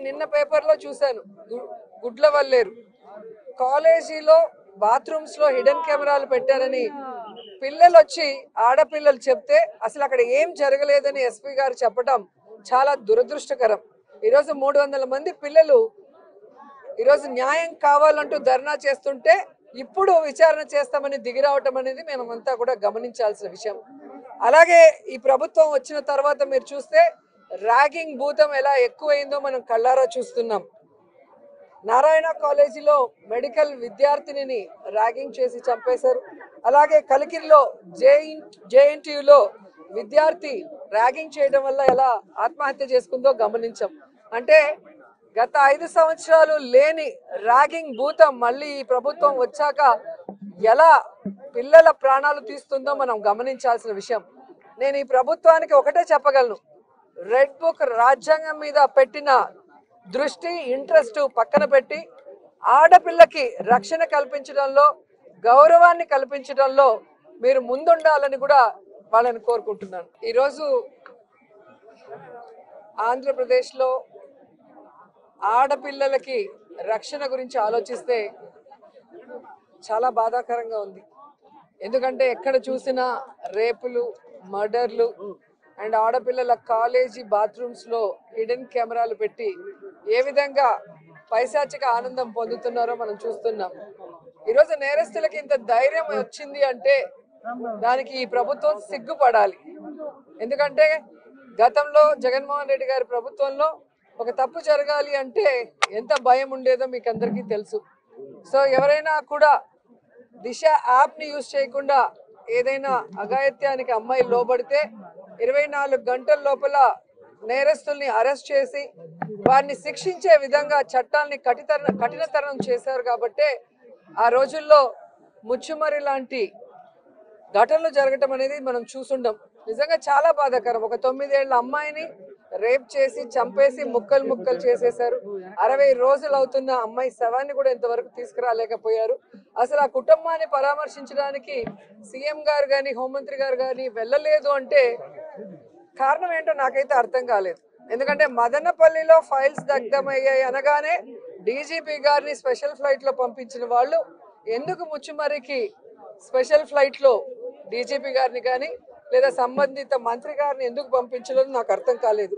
నిన్న పేపర్లో చూశాను, గుడ్లవల్లేరు కాలేజీలో బాత్రూమ్స్ లో హిడెన్ కెమెరాలు పెట్టారని పిల్లలు వచ్చి ఆడపిల్లలు చెప్తే అసలు అక్కడ ఏం జరగలేదని ఎస్పీ గారు చెప్పడం చాలా దురదృష్టకరం. ఈరోజు 300 మంది పిల్లలు ఈరోజు న్యాయం కావాలంటూ ధర్నా చేస్తుంటే ఇప్పుడు విచారణ చేస్తామని దిగిరావటం అనేది మేమంతా కూడా గమనించాల్సిన విషయం. అలాగే ఈ ప్రభుత్వం వచ్చిన తర్వాత మీరు చూస్తే ర్యాగింగ్ భూతం ఎలా ఎక్కువైందో మనం కళ్ళారా చూస్తున్నాం. నారాయణ కాలేజీలో మెడికల్ విద్యార్థినిని ర్యాగింగ్ చేసి చంపేశారు. అలాగే కలికిరిలో జేఎన్టీయూలో విద్యార్థి ర్యాగింగ్ చేయడం వల్ల ఎలా ఆత్మహత్య చేసుకుందో గమనించాం. అంటే గత 5 సంవత్సరాలు లేని ర్యాగింగ్ భూతం మళ్ళీ ఈ ప్రభుత్వం వచ్చాక ఎలా పిల్లల ప్రాణాలు తీస్తుందో మనం గమనించాల్సిన విషయం. నేను ఈ ప్రభుత్వానికి ఒకటే చెప్పగలను, రెడ్ బుక్ రాజ్యాంగం మీద పెట్టిన దృష్టి ఇంట్రెస్ట్ పక్కన పెట్టి ఆడపిల్లకి రక్షణ కల్పించడంలో, గౌరవాన్ని కల్పించడంలో మీరు ముందుండాలని కూడా వాళ్ళని కోరుకుంటున్నాను. ఈరోజు ఆంధ్రప్రదేశ్లో ఆడపిల్లలకి రక్షణ గురించి ఆలోచిస్తే చాలా బాధాకరంగా ఉంది. ఎందుకంటే ఎక్కడ చూసినా రేపులు, మర్డర్లు అండ్ ఆడపిల్లల కాలేజీ బాత్రూమ్స్లో హిడెన్ కెమెరాలు పెట్టి ఏ విధంగా పైశాచిక ఆనందం పొందుతున్నారో మనం చూస్తున్నాం. ఈరోజు నేరస్తులకి ఇంత ధైర్యం వచ్చింది అంటే దానికి ఈ ప్రభుత్వం సిగ్గుపడాలి. ఎందుకంటే గతంలో జగన్మోహన్ రెడ్డి గారి ప్రభుత్వంలో ఒక తప్పు జరగాలి అంటే ఎంత భయం ఉండేదో మీకు అందరికీ తెలుసు. సో ఎవరైనా కూడా దిశ యాప్ని యూజ్ చేయకుండా ఏదైనా అఘాయిత్యానికి అమ్మాయి లోబడితే 24 గంటల లోపల నేరస్తుల్ని అరెస్ట్ చేసి వారిని శిక్షించే విధంగా చట్టాలని కఠినతరం చేశారు. కాబట్టి ఆ రోజుల్లో ముచ్చుమరి లాంటి ఘటనలు జరగటం అనేది మనం చూసుండం. నిజంగా చాలా బాధాకరం. ఒక 9 ఏళ్ల అమ్మాయిని రేప్ చేసి చంపేసి ముక్కలు ముక్కలు చేసేశారు. 60 రోజులు అవుతున్న అమ్మాయి శవాన్ని కూడా ఇంతవరకు తీసుకురాలేకపోయారు. అసలు ఆ కుటుంబాన్ని పరామర్శించడానికి సీఎం గారు కానీ హోంమంత్రి గారు కానీ వెళ్ళలేదు అంటే కారణం ఏంటో నాకైతే అర్థం కాలేదు. ఎందుకంటే మదనపల్లిలో ఫైల్స్ దగ్ధమయ్యాయి అనగానే డీజీపీ గారిని స్పెషల్ ఫ్లైట్లో పంపించిన వాళ్ళు ఎందుకు ముచ్చుమరికి స్పెషల్ ఫ్లైట్లో డీజీపీ గారిని కానీ లేదా సంబంధిత మంత్రి గారిని ఎందుకు పంపించలేదు నాకు అర్థం కాలేదు.